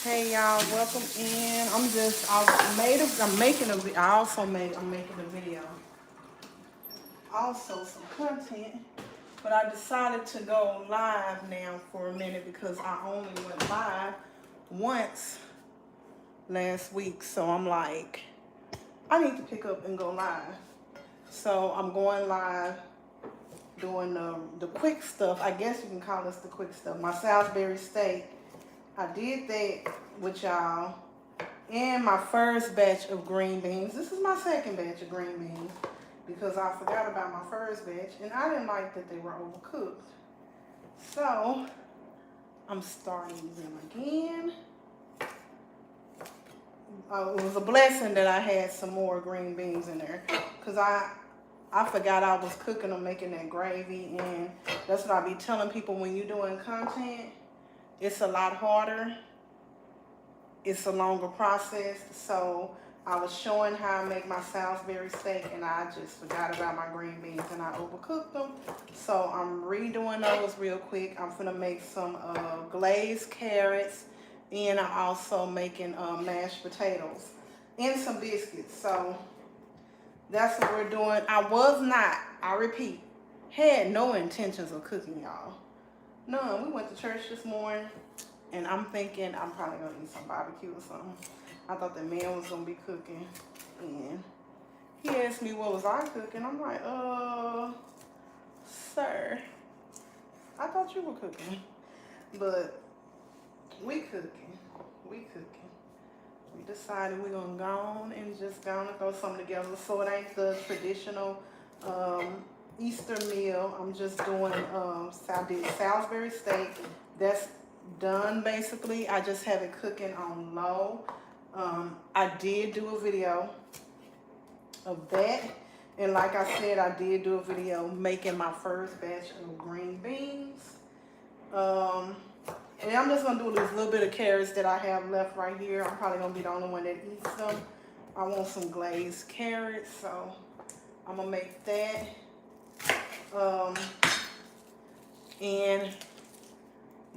Hey y'all, welcome in. I'm making I'm making a video. Also some content, but I decided to go live now for a minute because I only went live once last week. So I'm like, I need to pick up and go live. So I'm going live doing the quick stuff. I guess you can call this the quick stuff. My Salisbury steak. I did that with y'all. And my first batch of green beans. This is my second batch of green beans because I forgot about my first batch and I didn't like that they were overcooked. So I'm starting them again. It was a blessing that I had some more green beans in there because I forgot I was cooking them, making that gravy, and that's what I be telling people when you're doing content. It's a lot harder. It's a longer process. So I was showing how I make my Salisbury steak and I just forgot about my green beans and I overcooked them. So I'm redoing those real quick. I'm gonna make some glazed carrots, and I'm also making mashed potatoes and some biscuits. So that's what we're doing. I repeat, had no intentions of cooking, y'all. None. We went to church this morning. And I'm thinking I'm probably going to eat some barbecue or something. I thought the man was going to be cooking. And he asked me what was I cooking. I'm like, sir, I thought you were cooking. But we cooking. We decided we're going to go on and just go on and throw something together. So it ain't the traditional Easter meal. I'm just doing Salisbury steak. That's done basically. I just have it cooking on low. I did do a video of that, and like I said, I did do a video making my first batch of green beans. And I'm just gonna do this little bit of carrots that I have left right here. I'm probably gonna be the only one that eats them. I want some glazed carrots, so I'm gonna make that. And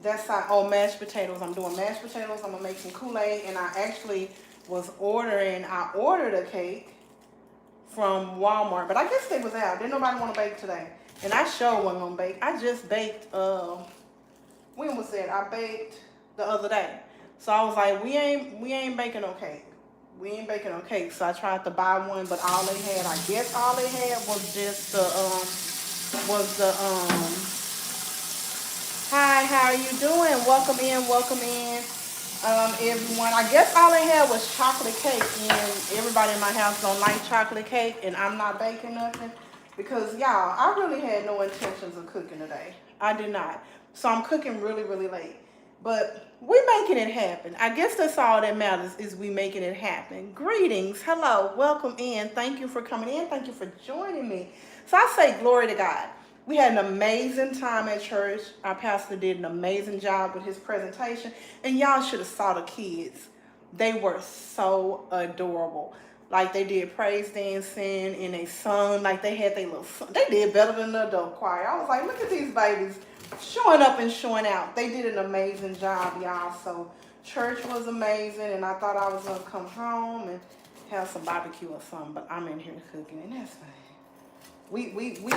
that's how, mashed potatoes. I'm doing mashed potatoes. I'm gonna make some Kool-Aid, and I actually I ordered a cake from Walmart, but I guess they was out. Didn't nobody want to bake today. And I sure wasn't gonna bake. I just baked, when was that? I baked the other day. So I was like, we ain't baking no cake. We ain't baking no cake. So I tried to buy one, but I guess all they had was just hi, how are you doing? Welcome in, everyone. I guess all they had was chocolate cake, and everybody in my house don't like chocolate cake, and I'm not baking nothing because, y'all, I really had no intentions of cooking today. I did not. So I'm cooking really, really late. But we making it happen. I guess that's all that matters, is we making it happen. Greetings. Hello. Welcome in. Thank you for coming in. Thank you for joining me. So I say glory to God. We had an amazing time at church. Our pastor did an amazing job with his presentation. And y'all should have saw the kids. They were so adorable. Like, they did praise dancing and they sung. Like, they had they did better than the adult choir. I was like, look at these babies showing up and showing out. They did an amazing job, y'all. So church was amazing. And I thought I was going to come home and have some barbecue or something. But I'm in here cooking, and that's fine. We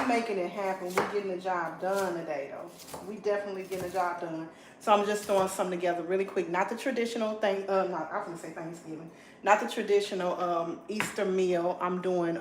making it happen. We getting the job done today, though. We definitely getting the job done. So I'm just throwing something together really quick. Not the traditional thing. I was gonna say Thanksgiving. Not the traditional Easter meal. I'm doing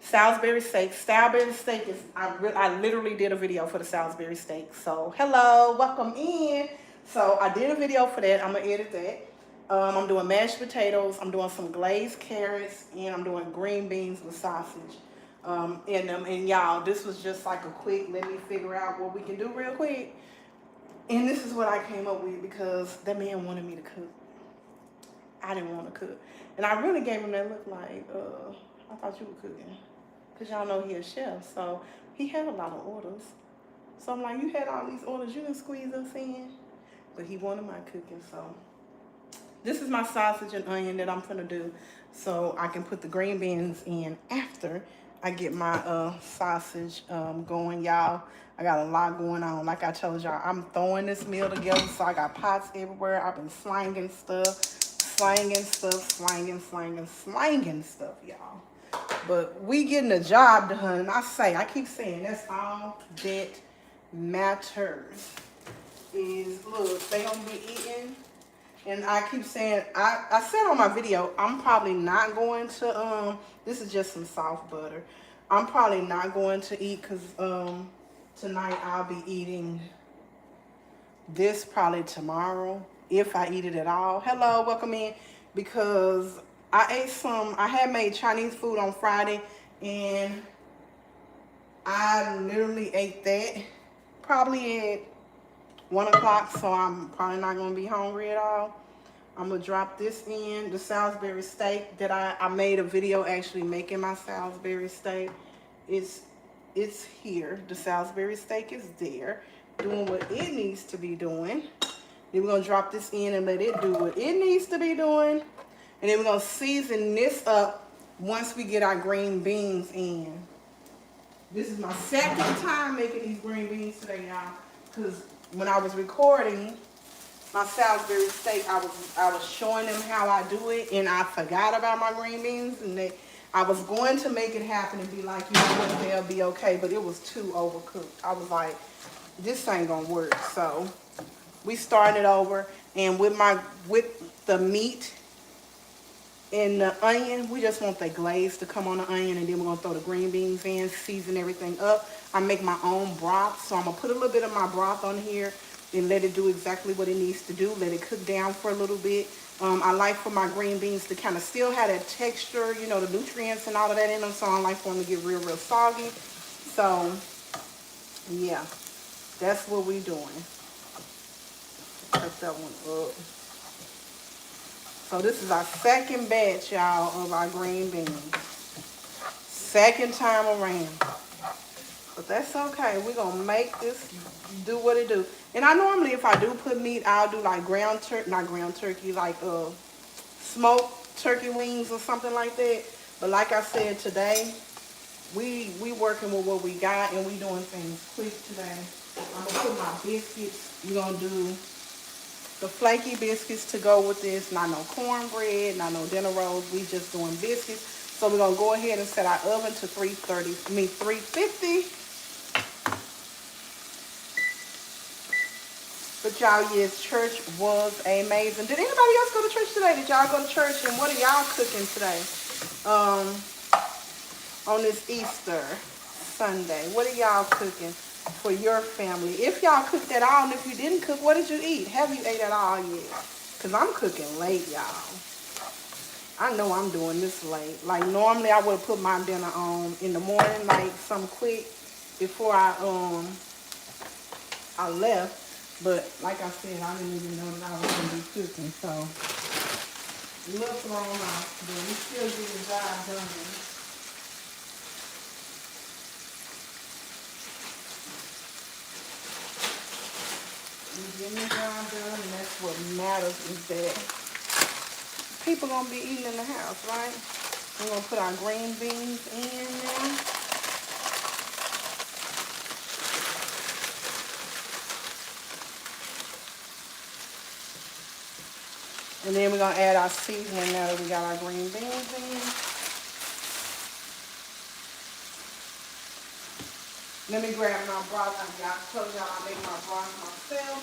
Salisbury steak. Salisbury steak is. I literally did a video for the Salisbury steak. So hello, welcome in. So I did a video for that. I'm gonna edit that. I'm doing mashed potatoes. I'm doing some glazed carrots, and I'm doing green beans with sausage. And y'all, this was just like a quick, let me figure out what we can do real quick. And this is what I came up with because that man wanted me to cook. I didn't want to cook. And I really gave him that look like, I thought you were cooking. Because y'all know he a chef. So he had a lot of orders. So I'm like, you had all these orders, you didn't squeeze us in. But he wanted my cooking, so. This is my sausage and onion that I'm gonna do. So I can put the green beans in after I get my sausage going, y'all. I got a lot going on. Like I told y'all, I'm throwing this meal together, so I got pots everywhere. I've been slanging stuff, slanging stuff, y'all. But we getting the job done. And I keep saying, that's all that matters. Is, look, they gonna be eating. And I keep saying, I said on my video, I'm probably not going to, this is just some soft butter. I'm probably not going to eat because tonight I'll be eating this probably tomorrow, if I eat it at all. Hello, welcome in. Because I had made Chinese food on Friday, and I literally ate that probably at 1 o'clock, so I'm probably not going to be hungry at all. I'm going to drop this in, the Salisbury steak that I made a video actually making my Salisbury steak. It's here. The Salisbury steak is there, doing what it needs to be doing. Then we're going to drop this in and let it do what it needs to be doing. And then we're going to season this up once we get our green beans in. This is my second time making these green beans today, y'all. Because when I was recording my Salisbury steak, I was showing them how I do it, and I forgot about my green beans, and I was going to make it happen and be like, you know what, they'll be okay, but it was too overcooked. I was like, this ain't gonna work. So we started over, and with the meat and the onion, we just want the glaze to come on the onion, and then we're gonna throw the green beans in, season everything up. I make my own broth, so I'm gonna put a little bit of my broth on here and let it do exactly what it needs to do. Let it cook down for a little bit. I like for my green beans to kind of still have that texture, you know, the nutrients and all of that in them, so I don't like for them to get real soggy. So, yeah, that's what we're doing. Cut that one up. So this is our second batch, y'all, of our green beans. Second time around. But that's okay. We're going to make this do what it do. And I normally, if I do put meat, I'll do like not ground turkey, like smoked turkey wings or something like that. But like I said, today, we working with what we got, and we doing things quick today. I'm going to put my biscuits. We're going to do the flaky biscuits to go with this. Not no cornbread, not no dinner rolls. We just doing biscuits. So we're going to go ahead and set our oven to 350. But y'all, yes, church was amazing. Did anybody else go to church today? Did y'all go to church? And what are y'all cooking today? On this Easter Sunday. What are y'all cooking for your family? If y'all cooked at all, and if you didn't cook, what did you eat? Have you ate at all yet? Because I'm cooking late, y'all. I know I'm doing this late. Like, normally I would have put my dinner on in the morning, like some quick before I left. But like I said, I didn't even know that I was going to be cooking. So, a little thrown off, but we still get the job done. We getting the job done, and that's what matters, is that people going to be eating in the house, right? We're going to put our green beans in now. And then we're going to add our seasoning now that we got our green beans in. Let me grab my broth. I told y'all I make my broth myself.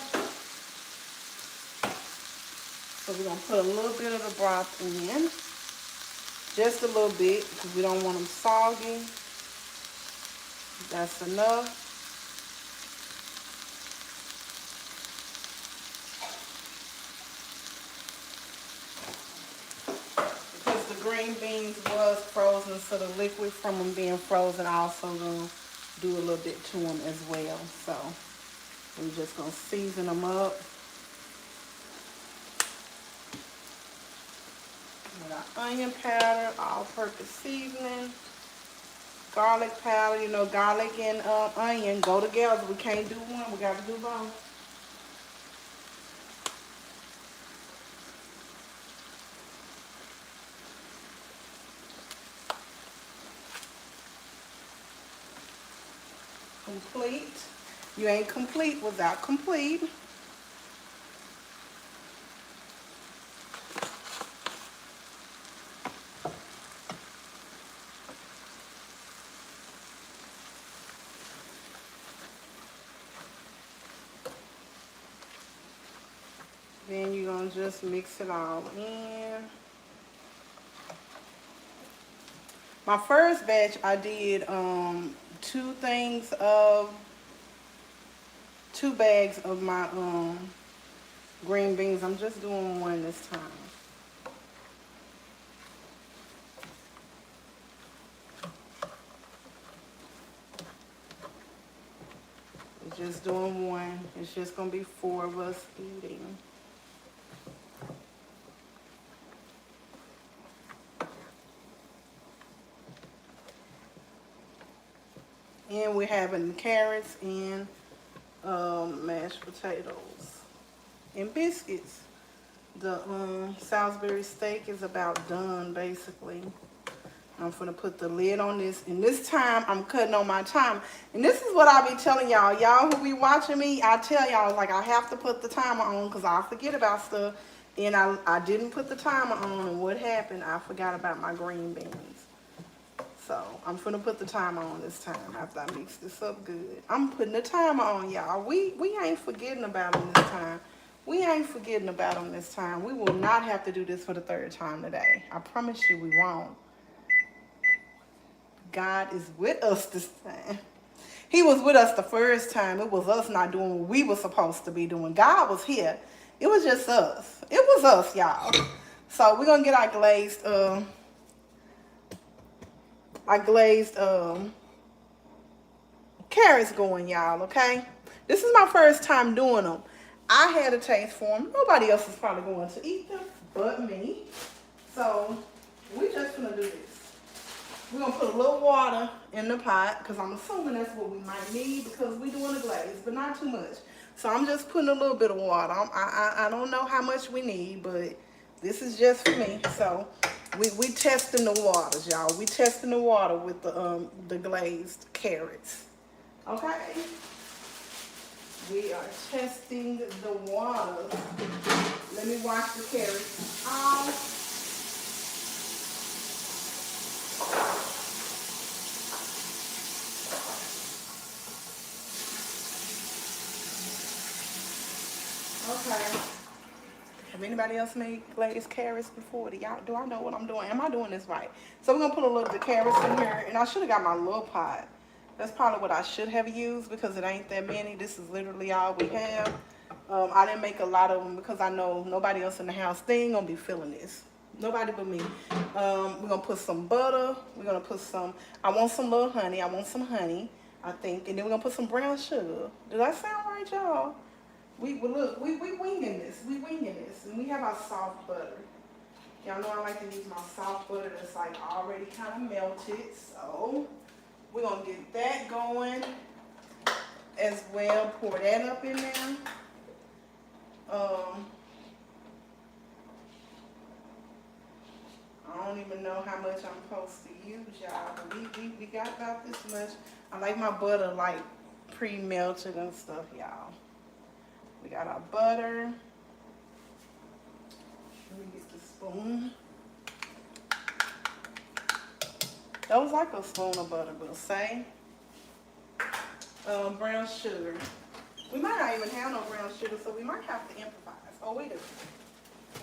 So we're going to put a little bit of the broth in. Just a little bit, because we don't want them soggy. That's enough. Green beans was frozen, so the liquid from them being frozen also gonna do a little bit to them as well. So we're just gonna season them up with our onion powder, all-purpose seasoning, garlic powder. You know, garlic and onion go together. We can't do one, we gotta do both. Complete. You ain't complete without complete. Then you're gonna just mix it all in. My first batch, I did two bags of my green beans. I'm just doing one this time. Just doing one. It's just gonna be 4 of us eating. And we're having carrots and mashed potatoes and biscuits. The Salisbury steak is about done basically. I'm gonna put the lid on this, and this time I'm cutting on my time. And this is what I be telling y'all. Y'all who be watching me, I tell y'all, like, I have to put the timer on because I forget about stuff. And I didn't put the timer on, and what happened? I forgot about my green beans. So I'm gonna put the timer on this time after I mix this up good. I'm putting the timer on, y'all. We ain't forgetting about them this time. We ain't forgetting about them this time. We will not have to do this for the 3rd time today. I promise you we won't. God is with us this time. He was with us the first time. It was us not doing what we were supposed to be doing. God was here. It was just us. It was us, y'all. So we're gonna get our glazed carrots going, y'all, okay? This is my first time doing them. I had a taste for them. Nobody else is probably going to eat them but me. So we just gonna do this. We're gonna put a little water in the pot because I'm assuming that's what we might need because we're doing a glaze, but not too much. So I'm just putting a little bit of water. I don't know how much we need, but this is just for me. So we testing the waters, y'all. We testing the water with the glazed carrots. Okay. We are testing the water. Let me wash the carrots off. Okay. Have anybody else made glazed carrots before? Do I know what I'm doing? Am I doing this right? So we're gonna put a little bit of carrots in here, and I should have got my little pot. That's probably what I should have used because it ain't that many. This is literally all we have. I didn't make a lot of them because I know nobody else in the house. They ain't gonna be feeling this. Nobody but me. We're gonna put some butter. We're gonna put some, I want some little honey. I want some honey, I think. And then we're gonna put some brown sugar. Did that sound right, y'all? We winging this. We winging this. And we have our soft butter. Y'all know I like to use my soft butter that's like already kind of melted. So we're gonna get that going as well. Pour that up in there. I don't even know how much I'm supposed to use, y'all, but we got about this much. I like my butter like pre-melted and stuff, y'all. We got our butter. Let me get the spoon. That was like a spoon of butter, we'll say. Brown sugar. We might not even have no brown sugar, so we might have to improvise. Oh, wait a minute.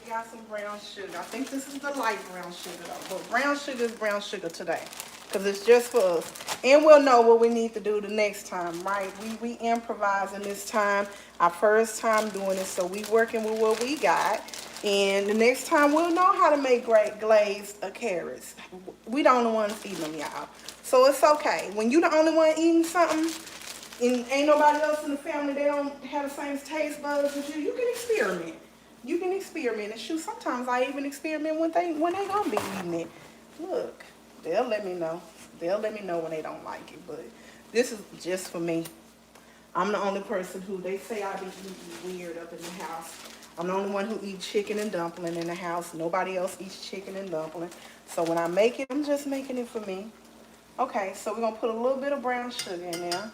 We got some brown sugar. I think this is the light brown sugar though. But brown sugar is brown sugar today. Because it's just for us. And we'll know what we need to do the next time, right? We improvising this time. Our first time doing it. So we working with what we got. And the next time we'll know how to make great glazed carrots. We the only ones eating them, y'all. So it's okay. When you the only one eating something, and ain't nobody else in the family, they don't have the same taste buds as you, you can experiment. You can experiment. And shoot, sometimes I even experiment when they gonna be eating it. Look, they'll let me know. They'll let me know when they don't like it. But this is just for me. I'm the only person who, they say I be eating weird up in the house. I'm the only one who eats chicken and dumpling in the house. Nobody else eats chicken and dumpling. So when I make it, I'm just making it for me. Okay, so we're gonna put a little bit of brown sugar in there.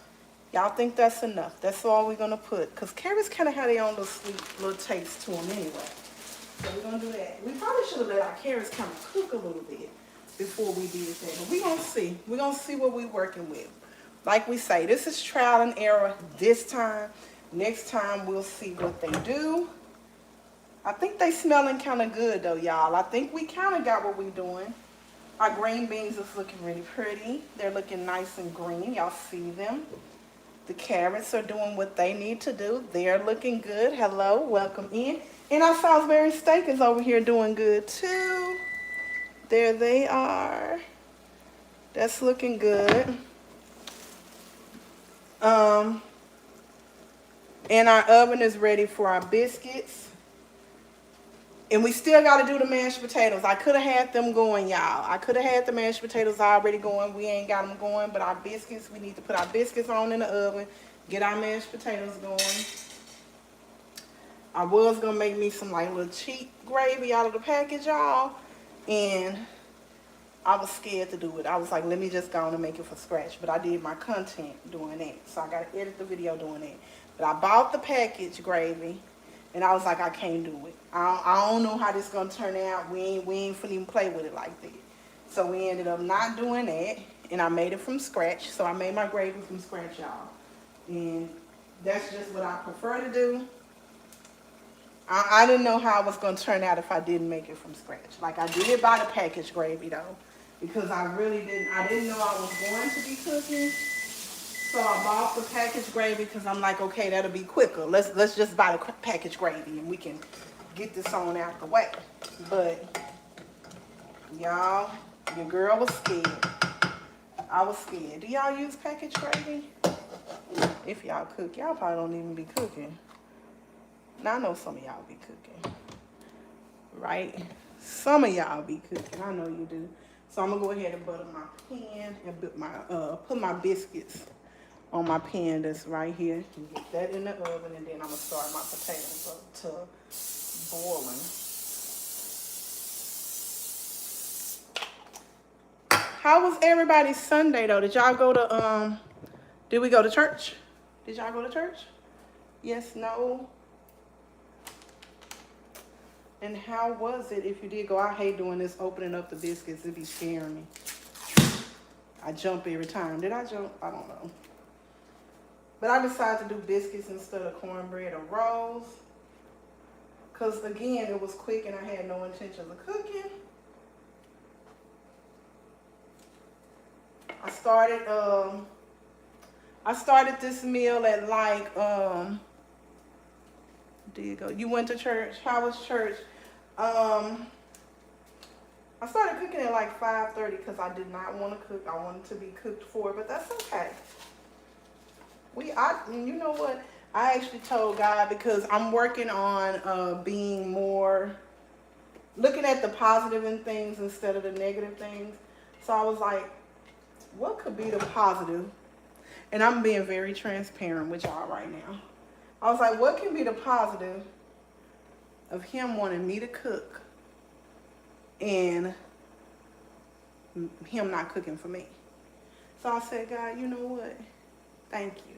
Y'all think that's enough? That's all we're gonna put. Because carrots kind of have their own little sweet little taste to them anyway. So we're gonna do that. We probably should have let our carrots kind of cook a little bit before we did that. But we're gonna see. We're gonna see what we're working with. Like we say, this is trial and error this time. Next time we'll see what they do. I think they smelling kind of good though, y'all. I think we kind of got what we're doing. Our green beans is looking really pretty. They're looking nice and green. Y'all see them. The carrots are doing what they need to do. They're looking good. Hello, welcome in. And our Salisbury steak is over here doing good too. There they are. That's looking good. And our oven is ready for our biscuits. And we still got to do the mashed potatoes. I could have had them going, y'all. I could have had the mashed potatoes already going. We ain't got them going. But our biscuits, we need to put our biscuits on in the oven. Get our mashed potatoes going. I was going to make me some like little cheap gravy out of the package, y'all. And I was scared to do it. I was like, let me just go on and make it from scratch. But I did my content doing that. So I got to edit the video doing that. But I bought the package gravy. And I was like, I can't do it. I don't know how this is going to turn out. We ain't finna even play with it like that. So we ended up not doing that. And I made it from scratch. So I made my gravy from scratch, y'all. And that's just what I prefer to do. I didn't know how it was going to turn out if I didn't make it from scratch. Like I did buy the packaged gravy though. Because I didn't know I was going to be cooking. So I bought the packaged gravy because I'm like, okay, that'll be quicker. Let's just buy the packaged gravy and we can get this on out the way. But y'all, your girl was scared. I was scared. Do y'all use packaged gravy? If y'all cook, y'all probably don't even be cooking. Now I know some of y'all be cooking, right? Some of y'all be cooking. I know you do. So I'm gonna go ahead and butter my pan and put my biscuits on my pan that's right here. Get that in the oven, and then I'm gonna start my potatoes up to boiling. How was everybody's Sunday though? Did y'all go to did we go to church? Did y'all go to church? Yes, no. And how was it if you did go? I hate doing this, opening up the biscuits. It be scaring me. I jump every time. Did I jump? I don't know. But I decided to do biscuits instead of cornbread or rolls. Because, again, it was quick and I had no intention of cooking. I started this meal at like, there you go. You went to church. How was church? I started cooking at like 5:30 because I did not want to cook. I wanted to be cooked for, but that's okay. You know what? I actually told God because I'm working on being more, looking at the positive in things instead of the negative things. So I was like, what could be the positive? And I'm being very transparent with y'all right now. I was like, what can be the positive of him wanting me to cook and him not cooking for me? So I said, God, you know what? Thank you.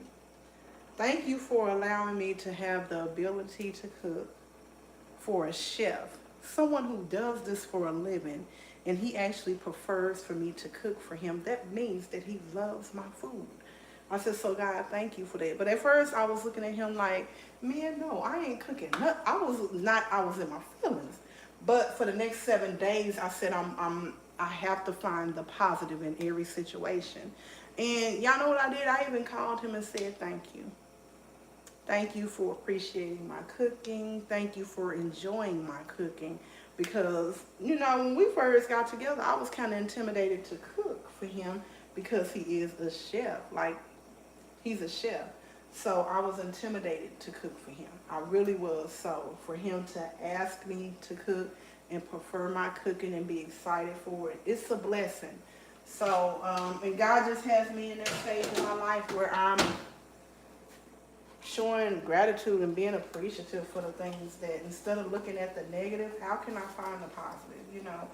Thank you for allowing me to have the ability to cook for a chef, someone who does this for a living, and he actually prefers for me to cook for him. That means that he loves my food. I said, so God, thank you for that. But at first I was looking at him like, man, no, I ain't cooking. I was in my feelings. But for the next 7 days, I said, I have to find the positive in every situation. And y'all know what I did? I even called him and said, thank you. Thank you for appreciating my cooking. Thank you for enjoying my cooking. Because, you know, when we first got together, I was kind of intimidated to cook for him because he is a chef. Like, he's a chef. So I was intimidated to cook for him. I really was. So for him to ask me to cook and prefer my cooking and be excited for it, it's a blessing. So, and God just has me in that stage in my life where I'm showing gratitude and being appreciative for the things that, instead of looking at the negative, how can I find the positive? You know,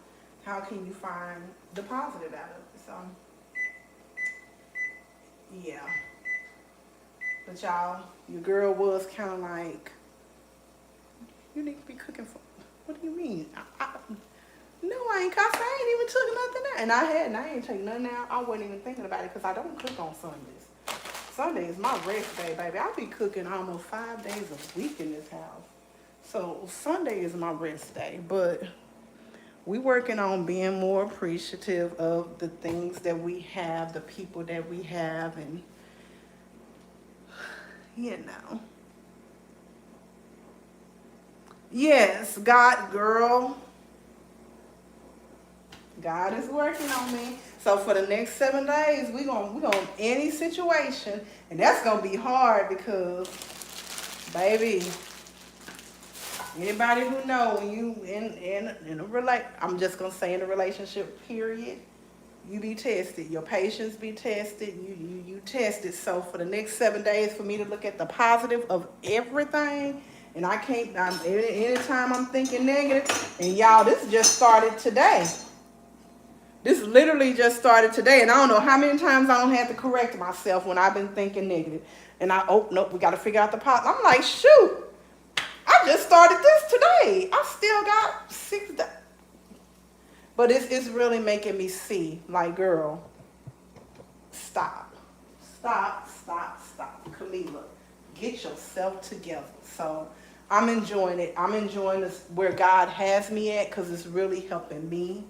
how can you find the positive out of it? So, yeah. But y'all, your girl was kind of like, you need to be cooking for, what do you mean? No, I ain't, cause I ain't even took nothing out. And I ain't taking nothing out. I wasn't even thinking about it because I don't cook on Sundays. Sunday is my rest day, baby. I be cooking almost 5 days a week in this house. So Sunday is my rest day. But we working on being more appreciative of the things that we have, the people that we have, and you know. Yes, God, girl. God is working on me. So for the next 7 days, we gonna any situation, and that's gonna be hard because, baby, anybody who know when you in a I'm just gonna say in a relationship, period, you be tested. Your patience be tested. You tested. So for the next 7 days, for me to look at the positive of everything, and I can't. Anytime I'm thinking negative, and y'all, this just started today. This literally just started today, and I don't know how many times I don't have to correct myself when I've been thinking negative. And oh, nope, we got to figure out the positive. I'm like, shoot, I just started this today. I still got 6 days. But it's really making me see, like, girl, stop. Camilla, get yourself together. So I'm enjoying it. I'm enjoying this where God has me at because it's really helping me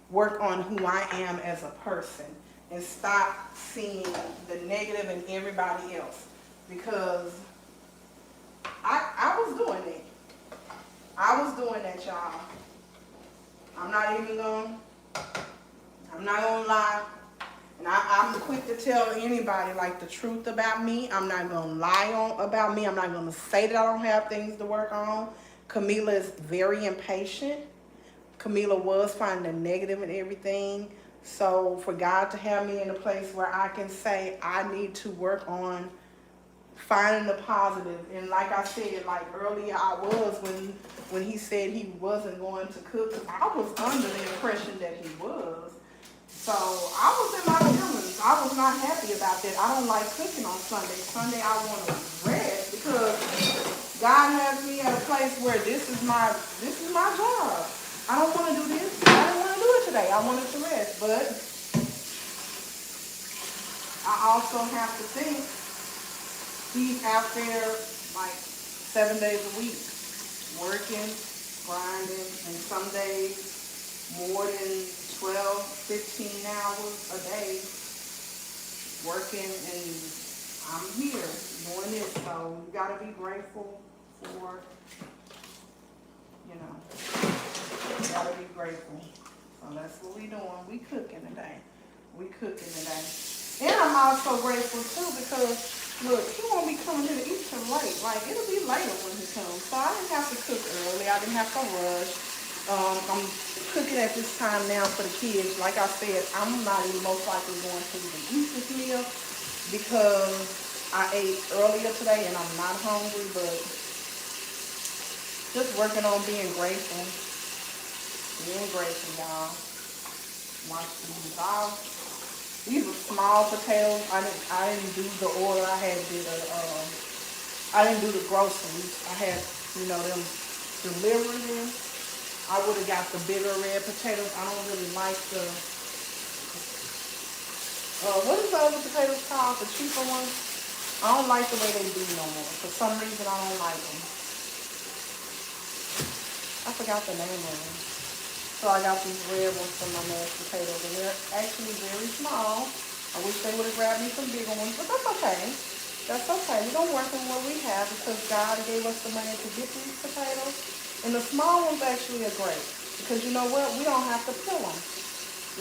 work on who I am as a person and stop seeing the negative in everybody else, because I was doing it. I was doing that, y'all. I'm not gonna lie. And I'm quick to tell anybody like the truth about me. I'm not gonna lie about me. I'm not gonna say that I don't have things to work on. Camilla is very impatient. Camilla was finding the negative in everything. So for God to have me in a place where I can say I need to work on finding the positive. And like I said, like earlier I was when he said he wasn't going to cook. I was under the impression that he was. So I was in my feelings. I was not happy about that. I don't like cooking on Sunday. Sunday I want to rest because God has me at a place where this is my job. I don't want to do this. I don't want to do it today. I wanted to rest. But I also have to think he's out there like 7 days a week, working, grinding, and some days more than 12, 15 hours a day working, and I'm here doing this. So you got to be grateful for, you gotta be grateful. So that's what we doing. We cooking today. And I'm also grateful too because look, he won't be coming here to eat till late. Like it'll be later when he comes. So I didn't have to cook early. I didn't have to rush. I'm cooking at this time now for the kids. Like I said, I'm not even most likely going to even eat this meal because I ate earlier today and I'm not hungry, but just working on being grateful. Being grateful, y'all. Wash these off. These are small potatoes. I didn't do the order. I didn't do the groceries. I had, them delivered in. I would have got the bigger red potatoes. I don't really like the, what is the other potatoes called? The cheaper ones? I don't like the way they do no more. For some reason, I don't like them. I forgot the name of them. So I got these red ones for my mashed potatoes, and they're actually very small. I wish they would have grabbed me some bigger ones, but that's okay. That's okay. We're going to work on what we have because God gave us the money to get these potatoes. And the small ones actually are great because you know what? We don't have to peel them.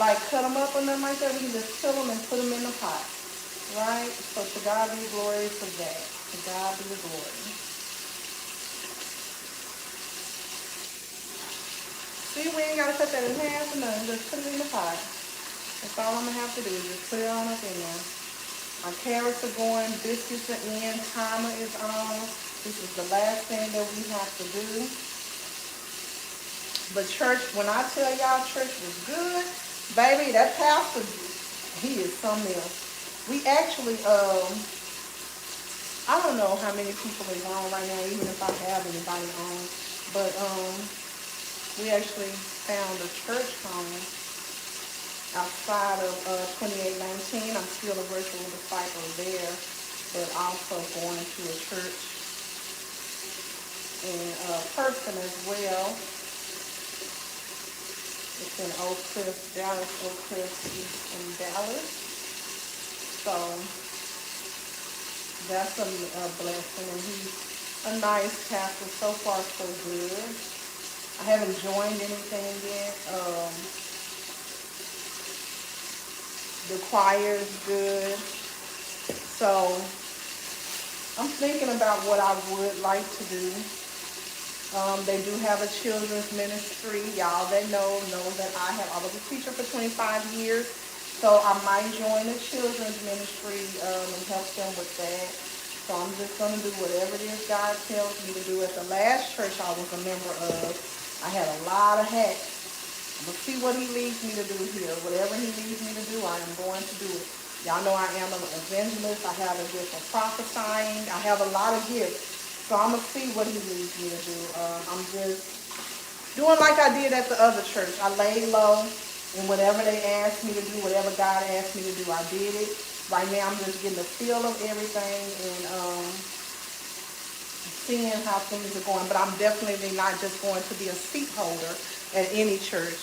Like cut them up or nothing like that. We can just peel them and put them in the pot. Right? So to God be the glory for that. To God be the glory. See, we ain't got to cut that in half or nothing. Just put it in the pot. That's all I'm going to have to do. Just put it on up in there. My carrots are going. Biscuits are in. Timer is on. This is the last thing that we have to do. But church, when I tell y'all church was good, baby, that pastor, he is something else. We actually, I don't know how many people is on right now, even if I have anybody on. But we actually found a church home outside of 2819. I'm still a virtual disciple there, but also going to a church in person as well. It's in Oak Cliff, Dallas, Oak Cliff, East in Dallas. So that's a blessing, and he's a nice pastor. So far, so good. I haven't joined anything yet. The choir is good. So I'm thinking about what I would like to do. They do have a children's ministry. Y'all that know that I was a teacher for 25 years. So I might join a children's ministry and help them with that. So I'm just going to do whatever it is God tells me to do. At the last church I was a member of, I had a lot of hats. But see what he leads me to do here. Whatever he leads me to do, I am going to do it. Y'all know I am an evangelist. I have a gift of prophesying. I have a lot of gifts. So I'm going to see what he leads me to do. I'm just doing like I did at the other church. I laid low, and whatever they asked me to do, whatever God asked me to do, I did it. Right now I'm just getting the feel of everything and seeing how things are going. But I'm definitely not just going to be a seat holder at any church.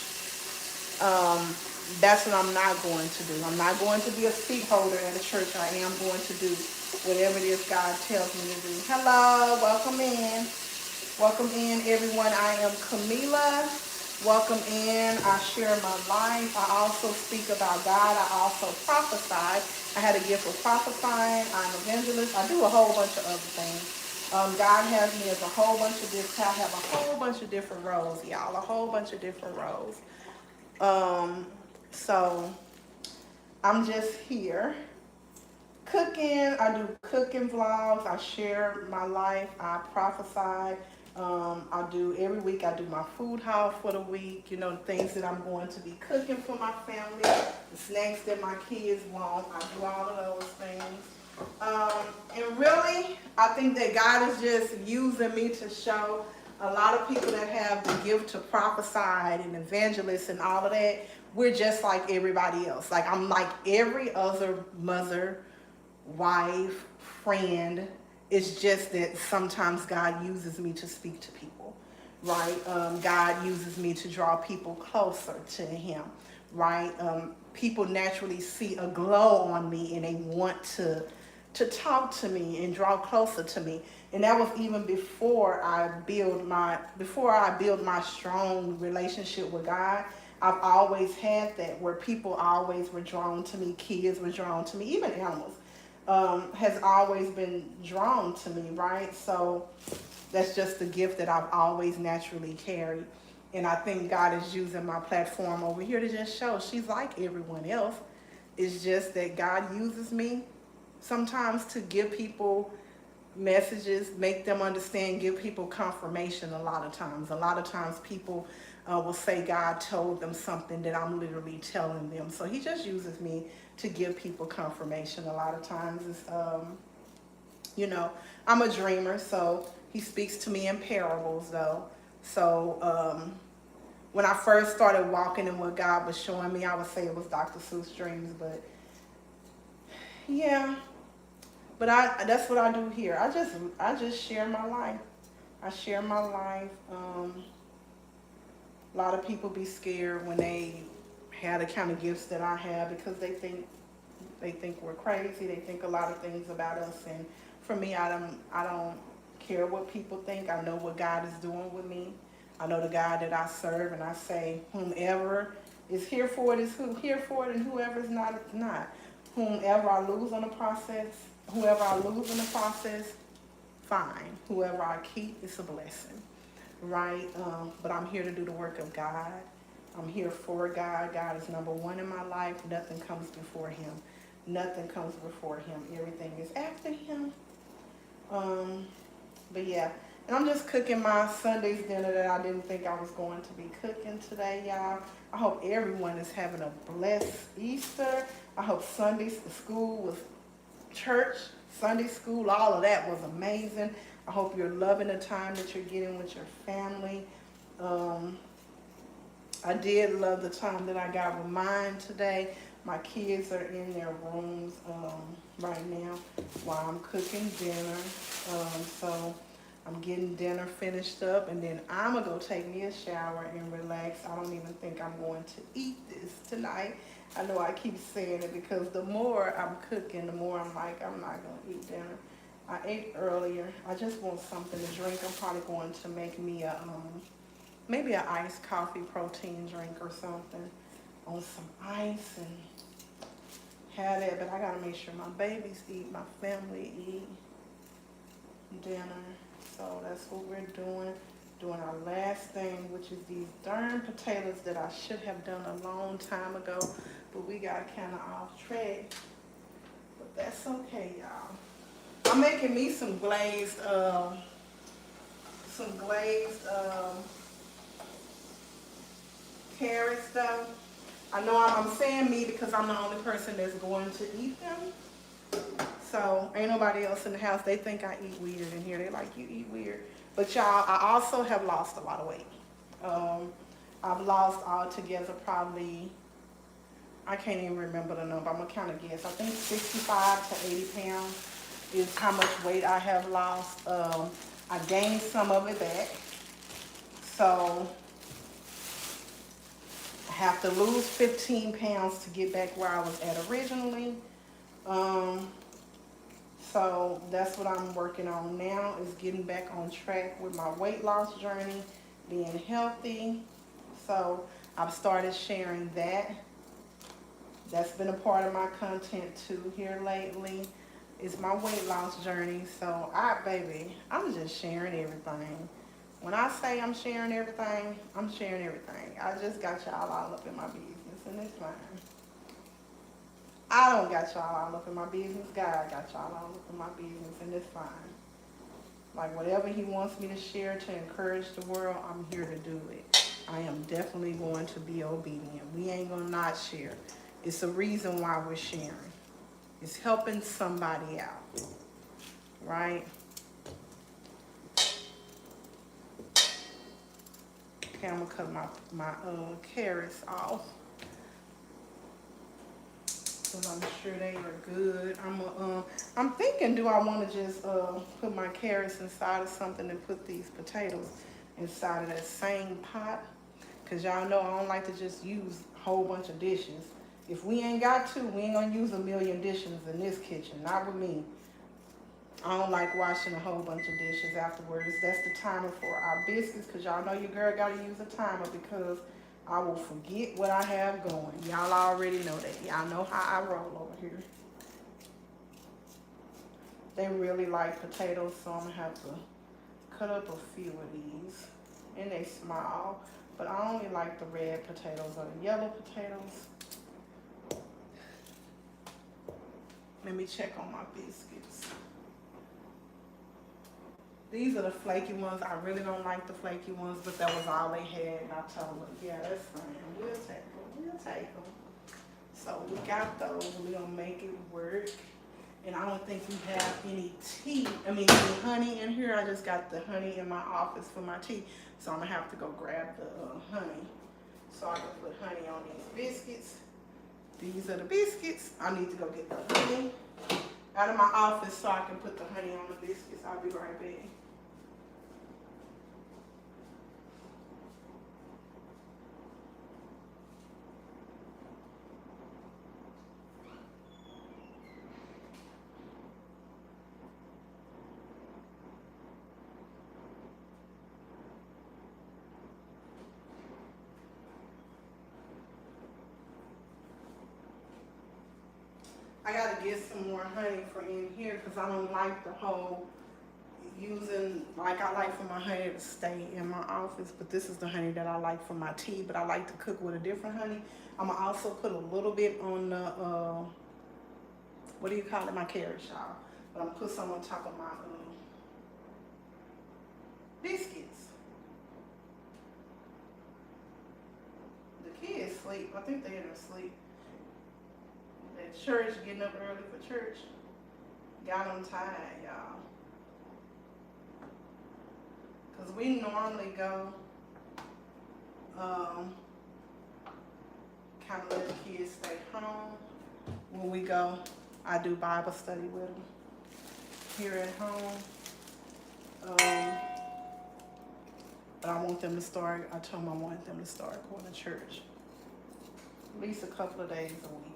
That's what I'm not going to do. I'm not going to be a seat holder at a church. I am going to do whatever it is God tells me to do. Hello, welcome in. Welcome in, everyone. I am Camilla. Welcome in. I share my life. I also speak about God. I also prophesy. I had a gift of prophesying. I'm an evangelist. I do a whole bunch of other things. God has me as a whole bunch of different, I have a whole bunch of different roles, y'all. A whole bunch of different roles. So I'm just here cooking. I do cooking vlogs. I share my life. I prophesy. I do every week. I do my food haul for the week. You know, the things that I'm going to be cooking for my family, the snacks that my kids want. I do all of those things. And really, I think that God is just using me to show a lot of people that have the gift to prophesy and evangelists and all of that. We're just like everybody else. Like I'm like every other mother, wife, friend. It's just that sometimes God uses me to speak to people, right? God uses me to draw people closer to him, right? People naturally see a glow on me and they want to talk to me and draw closer to me. And that was even before I build my strong relationship with God. I've always had that where people always were drawn to me, kids were drawn to me, even animals. Has always been drawn to me, right? So that's just the gift that I've always naturally carried. And I think God is using my platform over here to just show she's like everyone else. It's just that God uses me sometimes to give people messages, make them understand, give people confirmation a lot of times. A lot of times people will say God told them something that I'm literally telling them. So he just uses me to give people confirmation a lot of times. It's, you know, I'm a dreamer, so he speaks to me in parables though. So when I first started walking in what God was showing me, I would say it was Dr. Seuss dreams, but yeah. But that's what I do here. I just share my life. I share my life. A lot of people be scared when they have the kind of gifts that I have because they think we're crazy. They think a lot of things about us. And for me, I don't care what people think. I know what God is doing with me. I know the God that I serve, and I say, whomever is here for it is here for it, and whoever is not is not. Whoever I lose in the process, fine. Whoever I keep, it's a blessing, right? But I'm here to do the work of God. I'm here for God. God is number one in my life. Nothing comes before him. Nothing comes before him. Everything is after him. But yeah, and I'm just cooking my Sunday's dinner that I didn't think I was going to be cooking today, y'all. I hope everyone is having a blessed Easter. I hope Sunday's school was church Sunday school, all of that was amazing. I hope you're loving the time that you're getting with your family. Um, I did love the time that I got with mine today. My kids are in their rooms right now while I'm cooking dinner. So I'm getting dinner finished up, and then I'm gonna go take me a shower and relax. I don't even think I'm going to eat this tonight. I know I keep saying it because the more I'm cooking, the more I'm like, I'm not gonna eat dinner. I ate earlier. I just want something to drink. I'm probably going to make me a maybe an iced coffee protein drink or something on some ice and have that. But I gotta make sure my babies eat, my family eat dinner. So that's what we're doing. Doing our last thing, which is these darn potatoes that I should have done a long time ago, but we got kind of off track. But that's okay, y'all. I'm making me some glazed carrots though. I know I'm saying me because I'm the only person that's going to eat them. So ain't nobody else in the house. They think I eat weird in here. They like, you eat weird. But y'all, I also have lost a lot of weight. I've lost altogether probably, I can't even remember the number. I'm gonna kind of guess. I think 65 to 80 pounds is how much weight I have lost. I gained some of it back. So I have to lose 15 pounds to get back where I was at originally. So that's what I'm working on now, is getting back on track with my weight loss journey, being healthy. So I've started sharing that. That's been a part of my content too here lately, is my weight loss journey. So baby, I'm just sharing everything. When I say I'm sharing everything, I'm sharing everything. I just got y'all all up in my business, and it's fine. I don't got y'all all up in my business. God got y'all all up in my business, and it's fine. Like, whatever he wants me to share to encourage the world, I'm here to do it. I am definitely going to be obedient. We ain't gonna not share. It's a reason why we're sharing. It's helping somebody out, right? Okay, I'm gonna cut my carrots off, because I'm sure they are good. I'm thinking, do I want to just put my carrots inside of something and put these potatoes inside of that same pot? Because y'all know I don't like to just use a whole bunch of dishes. If we ain't got to, we ain't gonna use a million dishes in this kitchen. Not with me. I don't like washing a whole bunch of dishes afterwards. That's the timer for our biscuits, because y'all know your girl gotta use a timer, because I will forget what I have going. Y'all already know that. Y'all know how I roll over here. They really like potatoes, so I'm gonna have to cut up a few of these. And they small, but I only like the red potatoes or the yellow potatoes. Let me check on my biscuits. These are the flaky ones. I really don't like the flaky ones, but that was all they had. And I told them, yeah, that's fine. We'll take them. We'll take them. So we got those. We're going to make it work. And I don't think we have any any honey in here. I just got the honey in my office for my tea. So I'm going to have to go grab the honey so I can put honey on these biscuits. These are the biscuits. I need to go get the honey out of my office so I can put the honey on the biscuits. I'll be right back. I gotta get some more honey for in here, because I don't like the whole using, like, I like for my honey to stay in my office, but this is the honey that I like for my tea, but I like to cook with a different honey. I'm gonna also put a little bit on the, what do you call it, my carrot, y'all. But I'm gonna put some on top of my biscuits. The kids sleep. I think they're in their sleep. At church, getting up early for church. Got them tied, y'all. Because we normally go, kind of let the kids stay home. When we go, I do Bible study with them here at home. But I want them to start, I told them I wanted them to start going to church at least a couple of days a week.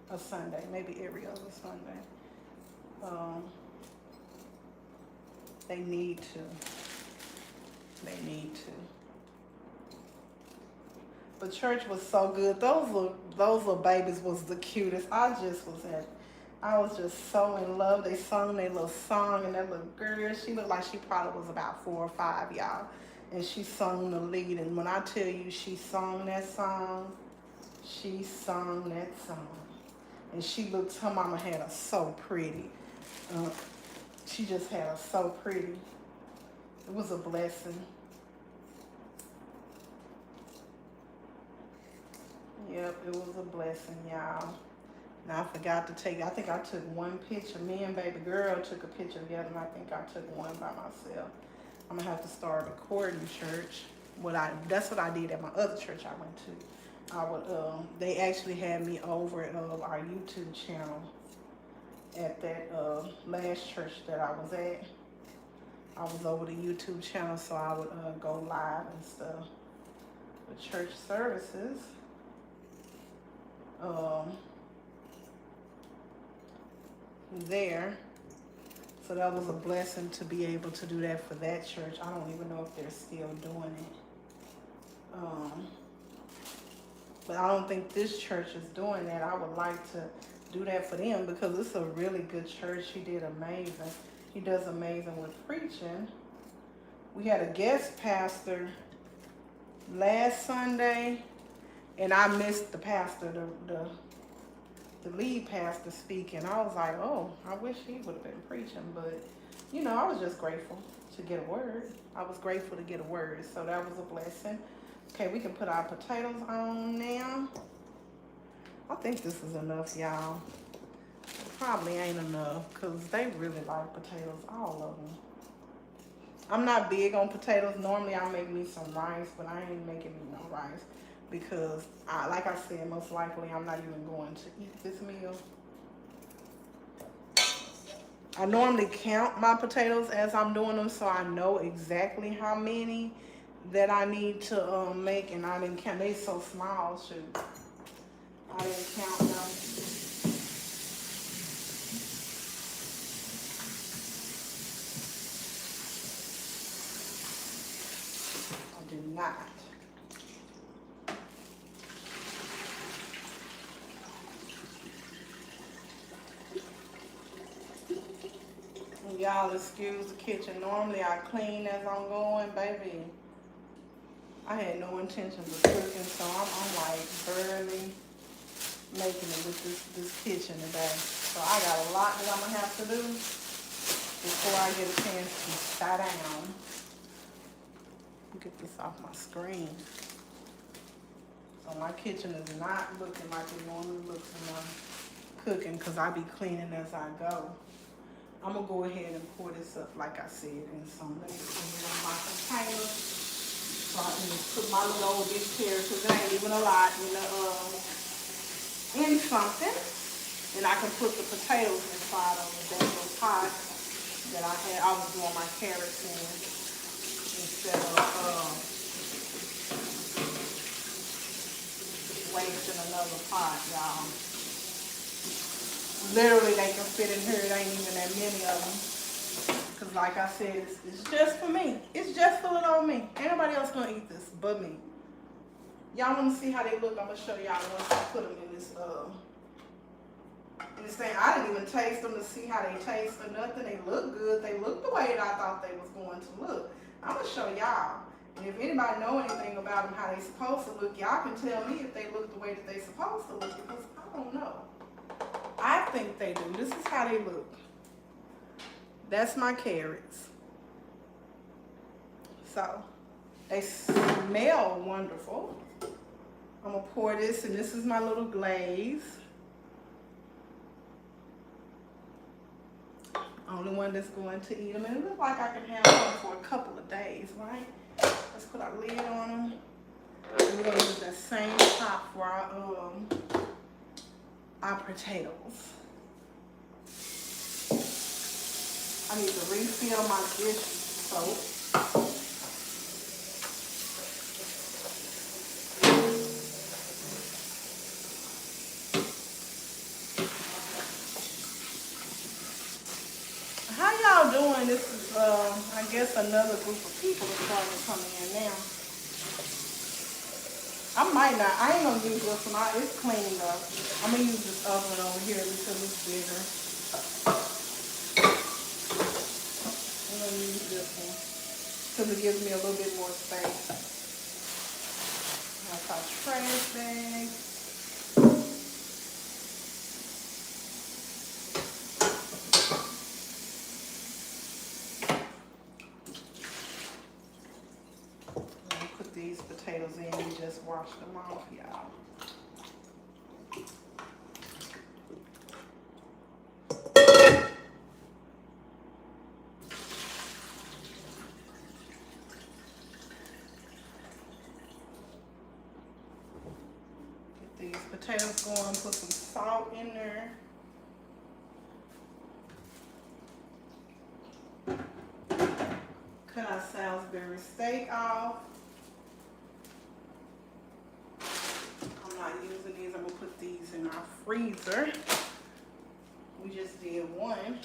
A Sunday, maybe every other Sunday. They need to. They need to. But church was so good. Those little babies was the cutest. I was just so in love. They sung their little song, and that little girl, she looked like she probably was about 4 or 5, y'all. And she sung the lead. And when I tell you she sung that song, and she looked, her mama had her so pretty. She just had her so pretty. It was a blessing. Yep, it was a blessing, y'all. Now I forgot to take, I think I took one picture. Me and baby girl took a picture together, and I think I took one by myself. I'm gonna have to start recording church. That's what I did at my other church I went to. They actually had me over at our YouTube channel at that last church that I was at. I was over the YouTube channel, so I would go live and stuff with church services. There. So that was a blessing to be able to do that for that church. I don't even know if they're still doing it. But I don't think this church is doing that. I would like to do that for them because it's a really good church. He did amazing. He does amazing with preaching. We had a guest pastor last Sunday, and I missed the pastor, the lead pastor speaking. I was like, oh, I wish he would have been preaching. But, you know, I was just grateful to get a word. I was grateful to get a word. So that was a blessing. Okay, we can put our potatoes on now. I think this is enough, y'all. It probably ain't enough because they really like potatoes, all of them. I'm not big on potatoes. Normally I make me some rice, but I ain't making me no rice because, like I said, most likely I'm not even going to eat this meal. I normally count my potatoes as I'm doing them so I know exactly how many that I need to make, and I didn't count. They so small, shoot. I didn't count them. I did not. Y'all excuse the kitchen. Normally I clean as I'm going, baby. I had no intentions of cooking, so I'm like barely making it with this kitchen today. So I got a lot that I'm gonna have to do before I get a chance to sit down. Get this off my screen. So my kitchen is not looking like it normally looks when I'm cooking because I be cleaning as I go. I'm gonna go ahead and pour this up like I said in some of my containers. So I can put my little old dish here because it ain't even a lot in something. And I can put the potatoes inside of that little pot that I was doing my carrots in instead of wasting another pot, y'all. Literally, they can fit in here. It ain't even that many of them. Because like I said, it's just for me. It's just for little old me. Ain't nobody else going to eat this but me. Y'all want to see how they look? I'm going to show y'all once I put them in this thing. I didn't even taste them to see how they taste or nothing. They look good. They look the way that I thought they was going to look. I'm going to show y'all. And if anybody know anything about them, how they supposed to look, y'all can tell me if they look the way that they supposed to look because I don't know. I think they do. This is how they look. That's my carrots. So, they smell wonderful. I'm going to pour this, and this is my little glaze. Only one that's going to eat them. And it looks like I can have them for a couple of days, right? Let's put our lid on them. And we're gonna use that same pot for our potatoes. I need to refill my dish soap. How y'all doing? This is, I guess, another group of people that's starting to come in now. I might not. I ain't gonna use this one. It's cleaned up. I'm gonna use this other one over here because it's bigger. I'm gonna use this one because it gives me a little bit more space. That's our trash bag. Put these potatoes in and just wash them off, y'all. These potatoes going, put some salt in there. Cut our Salisbury steak off. I'm not using these. I'm gonna put these in our freezer. We just did one.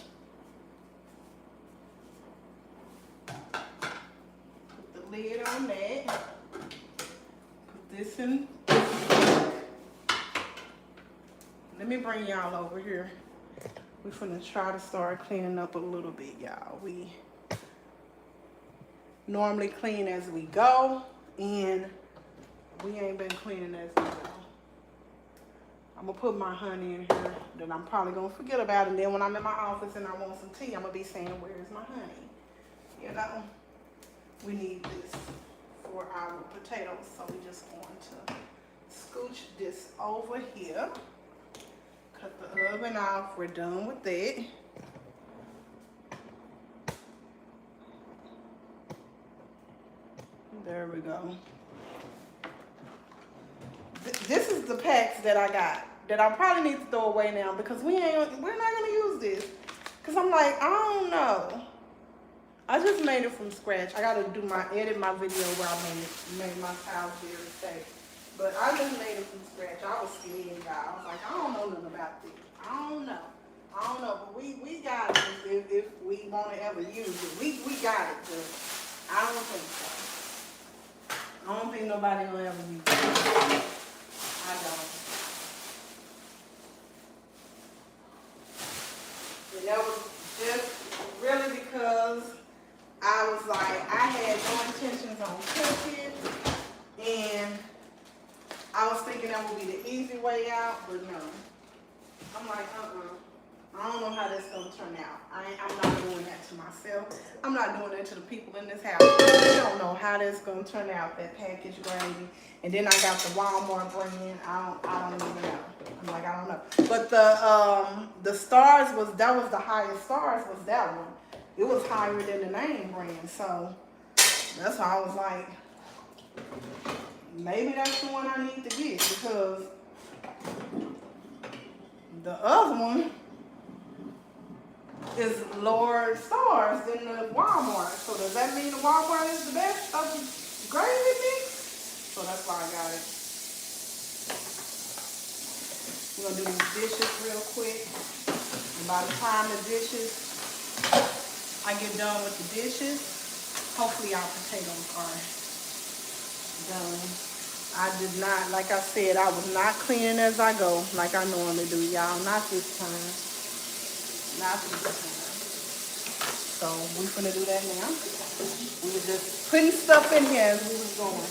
Put the lid on that. Put this in. Let me bring y'all over here. We're finna try to start cleaning up a little bit, y'all. We normally clean as we go, and we ain't been cleaning as we go. I'm gonna put my honey in here that I'm probably gonna forget about, and then when I'm in my office and I want some tea, I'm gonna be saying, where's my honey? You know, we need this for our potatoes, so we just going to scooch this over here. Cut the oven off. We're done with that. There we go. This is the packs that I got that I probably need to throw away now because we're not gonna use this. Cause I'm like, I don't know. I just made it from scratch. I gotta edit my video where I made my Salisbury steak. But I just made it from scratch. I was scared, y'all. I was like, I don't know nothing about this. I don't know. But we got it if we want to ever use it. We got it, but I don't think so. I don't think nobody will ever use it. I don't. And that was just really because I was like, I had no intentions on cooking, and I was thinking that would be the easy way out, but no. I'm like, I don't know how that's gonna turn out. I'm not doing that to myself. I'm not doing that to the people in this house. I don't know how that's gonna turn out, that package gravy. And then I got the Walmart brand. I don't even know. I'm like, I don't know. But the stars that was the highest stars was that one. It was higher than the name brand. So that's why I was like, maybe that's the one I need to get, because the other one is lower stars than the Walmart. So does that mean the Walmart is the best of the gravy mix? So that's why I got it. We're gonna do these dishes real quick. And by the time I get done with the dishes, hopefully our potatoes are done. I did not, like I said, I was not cleaning as I go like I normally do, y'all. Not this time. Not this time. So we're gonna do that now. We were just putting stuff in here as we was going.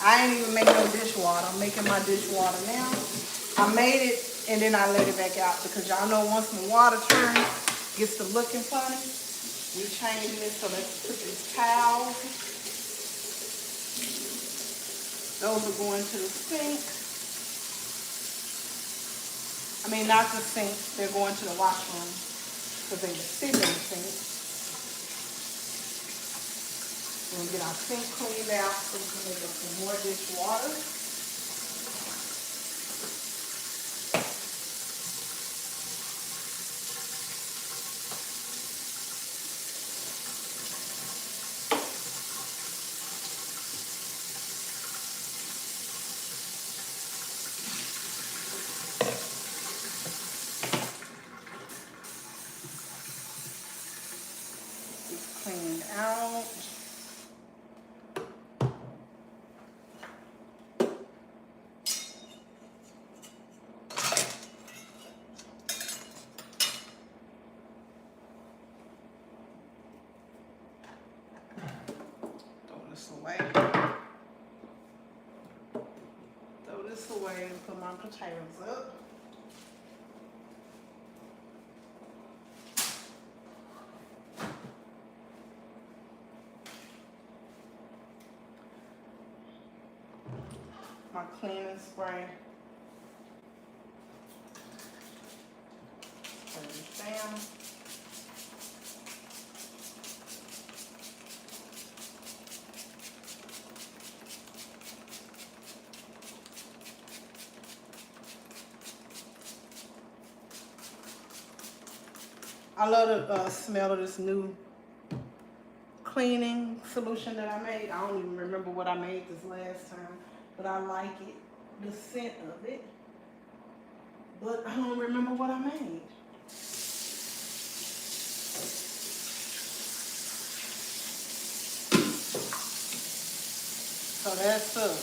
I ain't even making no dishwater. I'm making my dishwater now. I made it and then I let it back out because y'all know once the water turns, gets to looking funny, we changing it. So let's put these towels. Those are going to the sink. I mean, not the sink. They're going to the washroom. because they were sitting in the sink. We're going to get our sink cleaned out so we can make up some more dishwater. Cleaned out. Throw this away. Throw this away and put my potatoes up. My cleaning spray. Spray this down. I love the smell of this new cleaning solution that I made. I don't even remember what I made this last time, but I like it, the scent of it. But I don't remember what I made. So that's up.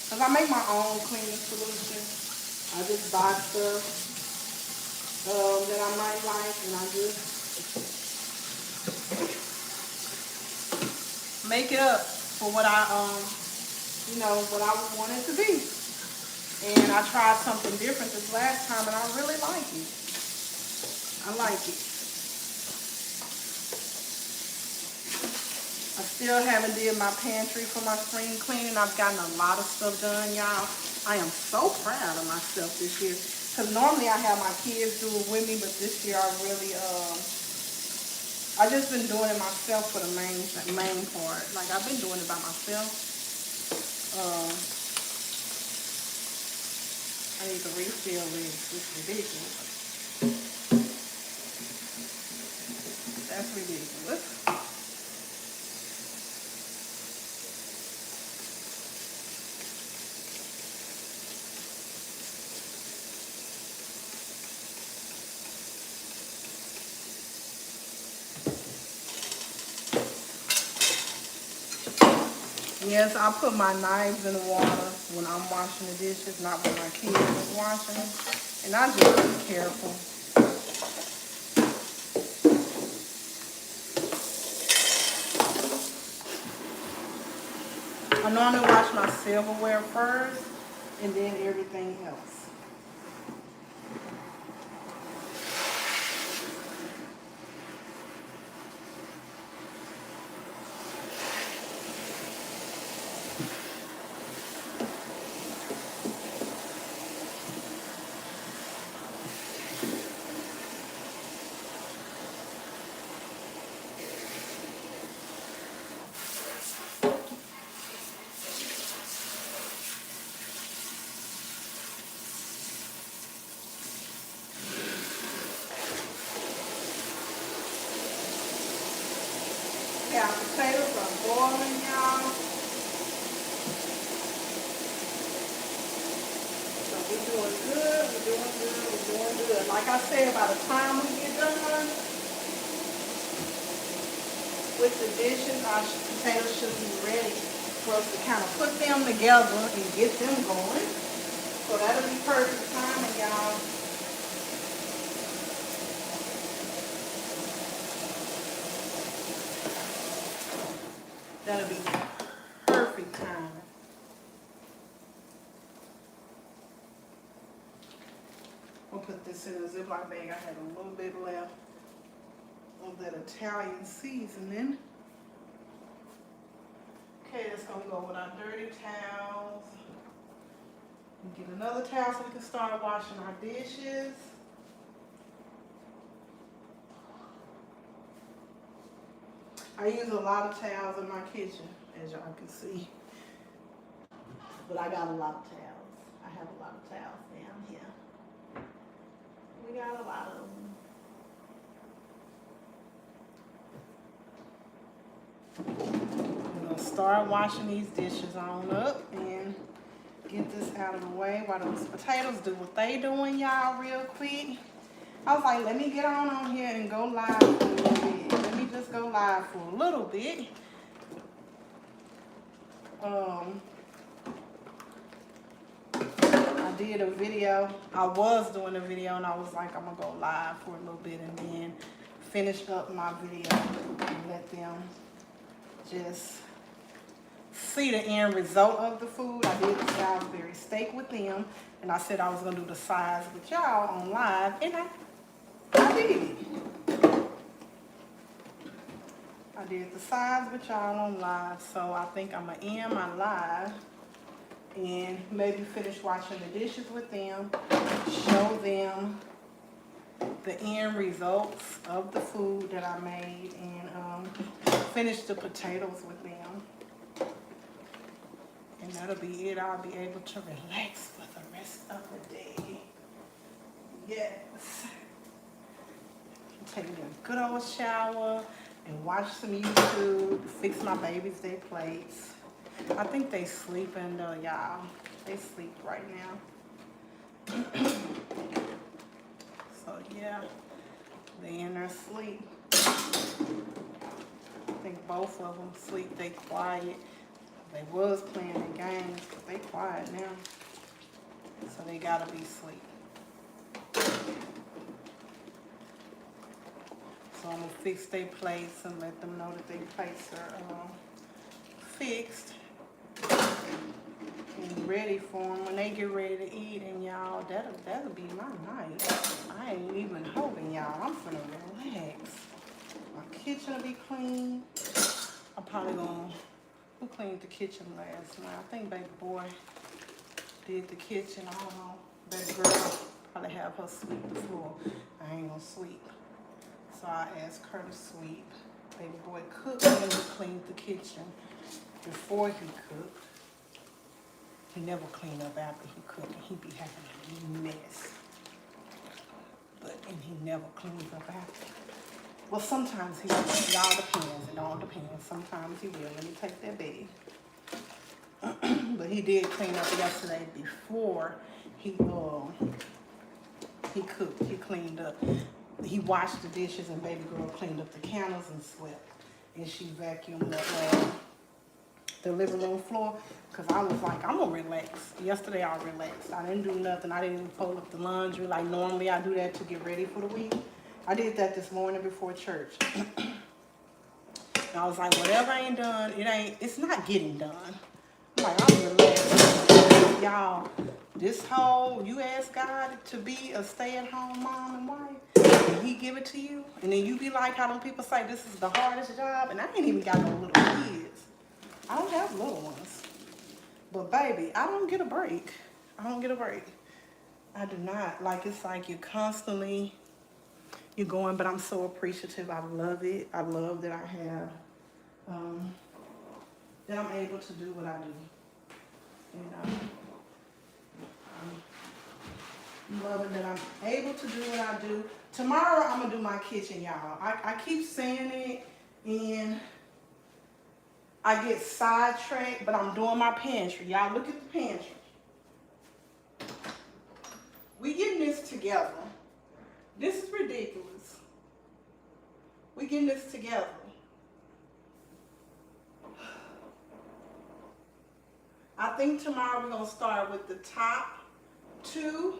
Because I make my own cleaning solution. I just buy stuff that I might like, and I just make it up for what I what I want it to be. And I tried something different this last time, and I really like it. I like it. I still haven't did my pantry for my spring cleaning. I've gotten a lot of stuff done, y'all. I am so proud of myself this year. Because normally I have my kids do it with me, but this year I really, I just been doing it myself for the main part. Like, I've been doing it by myself. I need to refill this. It's ridiculous. That's ridiculous. Yes, I put my knives in the water when I'm washing the dishes, not when my kids are washing them. And I just be careful. I normally wash my silverware first and then everything else. Our potatoes are boiling, y'all. So we're doing good, we're doing good, we're doing good. Like I said, by the time we get done with the dishes, our potatoes should be ready for us to kind of put them together and get them going. So that'll be perfect timing, y'all. That'll be perfect time. I'll put this in a Ziploc bag. I had a little bit left of that Italian seasoning. Okay, that's gonna go with our dirty towels. Get another towel so we can start washing our dishes. I use a lot of towels in my kitchen, as y'all can see. But I got a lot of towels. I have a lot of towels down here. We got a lot of them. I'm gonna start washing these dishes on up and get this out of the way while those potatoes do what they doing, y'all, real quick. I was like, let me get on here and go live for a little bit. Let me just go live for a little bit. I did a video. I was doing a video and I was like, I'm gonna go live for a little bit and then finish up my video and let them just see the end result of the food. I did the Salisbury steak with them, and I said I was gonna do the sides with y'all on live, and I did it. I did the sides with y'all on live, so I think I'm gonna end my live and maybe finish washing the dishes with them, show them the end results of the food that I made, and finish the potatoes with them. And that'll be it. I'll be able to relax for the rest of the day. Yes. Take me a good old shower and watch some YouTube, fix my babies their plates. I think they sleeping though, y'all. They sleep right now. So yeah, they in their sleep. I think both of them sleep, they quiet. They was playing the games, but they quiet now. So they gotta be asleep. So I'm gonna fix their plates and let them know that their plates are fixed and ready for them when they get ready to eat. And y'all, that'll be my night. I ain't even hoping, y'all. I'm finna relax. My kitchen will be clean. I'm probably gonna. Who cleaned the kitchen last night? I think baby boy did the kitchen. I don't know. Baby girl probably have her sweep the floor. I ain't gonna sweep. So I asked her to sweep. Baby boy cooked and he cleaned the kitchen before he cooked. He never cleaned up after he cooked, and he be having a mess. And he never cleans up after. Well, sometimes he will. It all depends. It all depends. Sometimes he will. Let me take that bag. But he did clean up yesterday before he cooked. He cleaned up. He washed the dishes, and baby girl cleaned up the counters and swept. And she vacuumed the living room floor, because I was like, I'm gonna relax. Yesterday I relaxed. I didn't do nothing. I didn't even fold up the laundry like normally I do that to get ready for the week. I did that this morning before church. And I was like, whatever I ain't done, it's not getting done. I'm like, I'm relaxed. Y'all, this whole, you ask God to be a stay-at-home mom and wife, and he give it to you, and then you be like how them people say this is the hardest job, and I ain't even got no little kids. I don't have little ones. But baby, I don't get a break. I don't get a break. I do not. Like, it's like you're constantly, you're going, but I'm so appreciative. I love it. I love that I have, that I'm able to do what I do. And I'm loving that I'm able to do what I do. Tomorrow, I'm going to do my kitchen, y'all. I keep saying it, and I get sidetracked, but I'm doing my pantry. Y'all, look at the pantry. We getting this together. This is ridiculous. We getting this together. I think tomorrow we're going to start with the top two,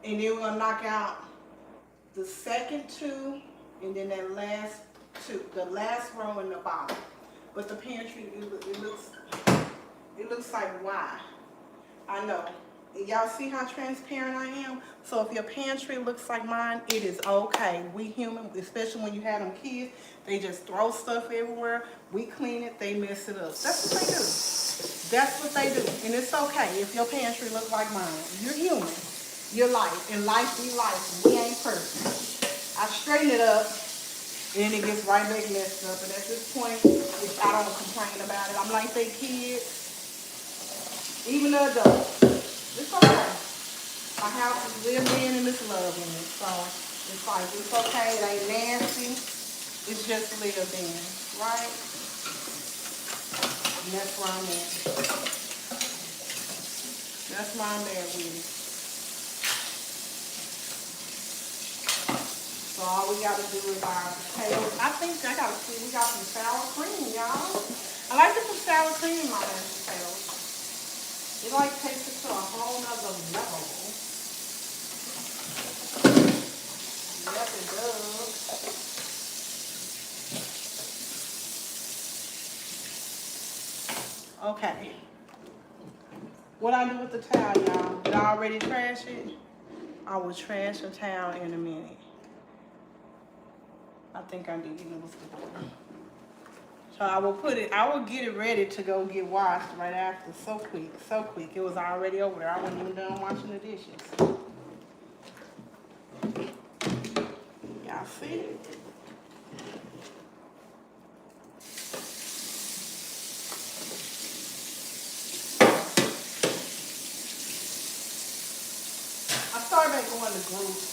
and then we're going to knock out the second two, and then that last two, the last row in the bottom. But the pantry, it looks like why? I know. Y'all see how transparent I am? So if your pantry looks like mine, it is okay. We human, especially when you have them kids, they just throw stuff everywhere. We clean it, they mess it up. That's what they do. That's what they do. And it's okay if your pantry looks like mine. You're human. You're life. And life be life. And we ain't perfect. I straighten it up. And it gets right back messed up. And at this point, I don't complain about it. I'm like they kids, even the adults. It's okay. My house is lived in and it's loved in it. So it's like, it's okay. It ain't nasty. It's just lived in, right? And that's where I'm at. That's why I'm there with it. So all we gotta do is our potatoes. I think I gotta see, we got some sour cream, y'all. I like to put sour cream in my mashed potatoes. It like takes it to a whole nother level. Yep, it does. Okay. What I do with the towel, y'all? Did I already trash it? I will trash a towel in a minute. I think I did. It was good. So I will get it ready to go get washed right after. So quick, so quick. It was already over there. I wasn't even done washing the dishes. Y'all see? I started back going to groups.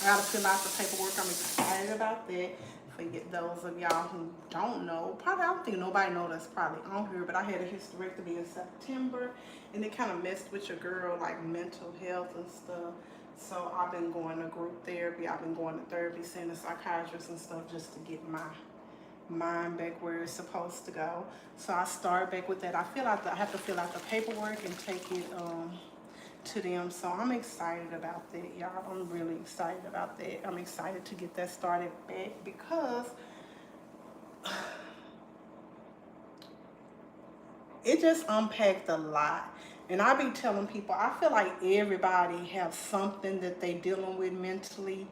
I gotta fill out the paperwork. I'm excited about that. For those of y'all who don't know, probably I don't think nobody knows that's probably on here, but I had a hysterectomy in September, and it kind of messed with your girl like mental health and stuff. So I've been going to group therapy. I've been going to therapy, seeing a psychiatrist and stuff just to get my mind back where it's supposed to go. So I started back with that. I have to fill out the paperwork and take it to them. So I'm excited about that, y'all. I'm really excited about that. I'm excited to get that started back because it just unpacked a lot. And I be telling people, I feel like everybody have something that they dealing with mentally.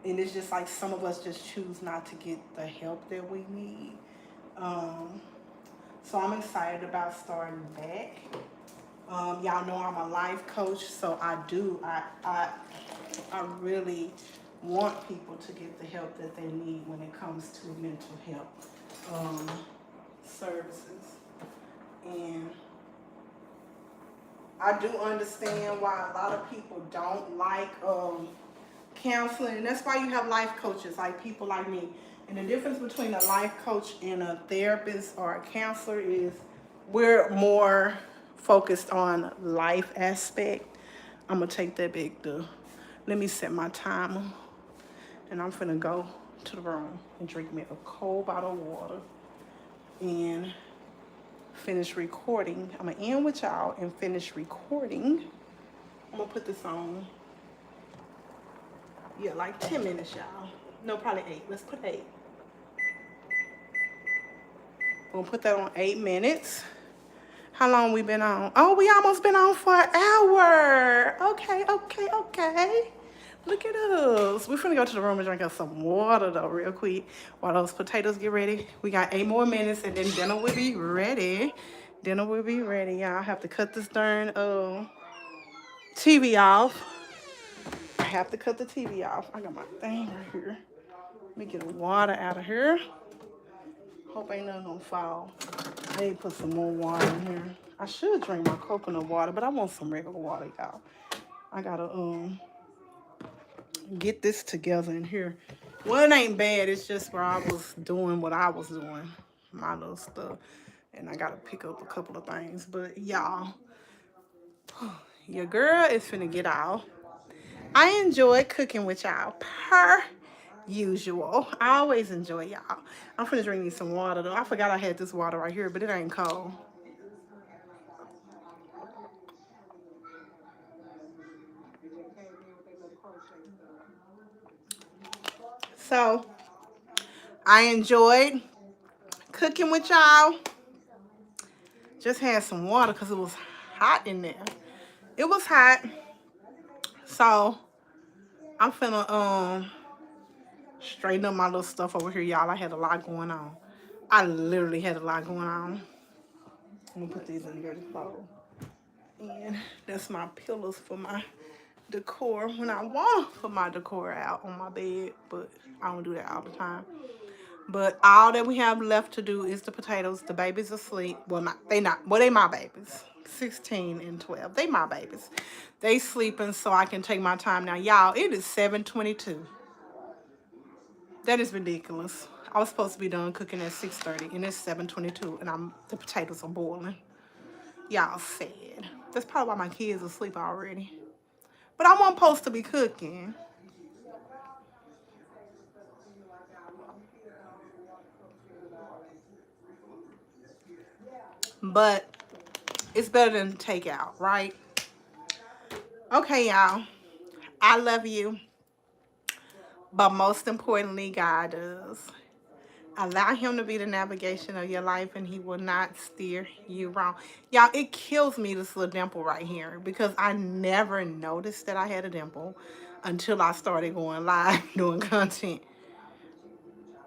And it's just like some of us just choose not to get the help that we need. So I'm excited about starting back. Y'all know I'm a life coach, so I really want people to get the help that they need when it comes to mental health services. And I do understand why a lot of people don't like counseling, and that's why you have life coaches like people like me. And the difference between a life coach and a therapist or a counselor is we're more focused on life aspect. I'm gonna take that big dude. Let me set my timer, and I'm finna go to the room and drink me a cold bottle of water and finish recording. I'm gonna end with y'all and finish recording. I'm gonna put this on, yeah, like 10 minutes, y'all. No, probably 8. Let's put 8. We'll put that on 8 minutes. How long we been on? Oh, we almost been on for an hour. Okay. Look at us. We're finna go to the room and drink us some water though real quick while those potatoes get ready. We got 8 more minutes and then dinner will be ready. Dinner will be ready, y'all. I have to cut this darn TV off. I have to cut the TV off. I got my thing right here. Let me get the water out of here. Hope ain't nothing gonna fall. I need to put some more water in here. I should drink my coconut water, but I want some regular water, y'all. I gotta get this together in here. Well, it ain't bad. It's just where I was doing what I was doing, my little stuff, and I gotta pick up a couple of things. But y'all, your girl is finna get out. I enjoy cooking with y'all per usual. I always enjoy y'all. I'm finna drink me some water though. I forgot I had this water right here, but it ain't cold. So I enjoyed cooking with y'all. Just had some water because it was hot in there. It was hot. So I'm finna straighten up my little stuff over here, y'all. I had a lot going on. I literally had a lot going on. I'm gonna put these in here to fold. And that's my pillows for my decor when I want to put my decor out on my bed, but I don't do that all the time. But all that we have left to do is the potatoes. The babies are asleep. Well, not. Well, they my babies. 16 and 12. They my babies. They sleeping so I can take my time now. Y'all, it is 7:22. That is ridiculous. I was supposed to be done cooking at 6:30 and it's 7:22 and the potatoes are boiling. Y'all sad. That's probably why my kids are asleep already. But I wasn't supposed to be cooking. But it's better than takeout, right? Okay, y'all. I love you. But most importantly, God does. Allow him to be the navigation of your life and he will not steer you wrong. Y'all, it kills me, this little dimple right here, because I never noticed that I had a dimple until I started going live doing content.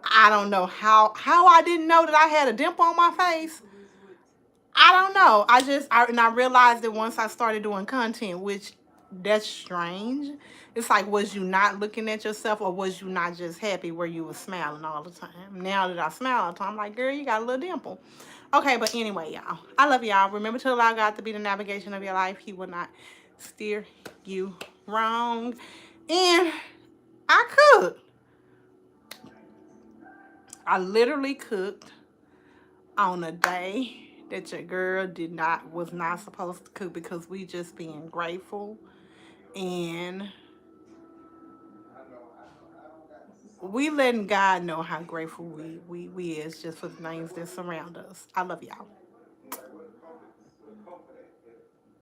I don't know how I didn't know that I had a dimple on my face. I don't know. I realized that once I started doing content, which that's strange. It's like, was you not looking at yourself or was you not just happy where you were smiling all the time? Now that I smile all the time, I'm like, girl, you got a little dimple. Okay, but anyway, y'all. I love y'all. Remember to allow God to be the navigation of your life. He will not steer you wrong. And I cooked. I literally cooked on a day that your girl was not supposed to cook because we just being grateful and we letting God know how grateful we is just for the things that surround us. I love y'all.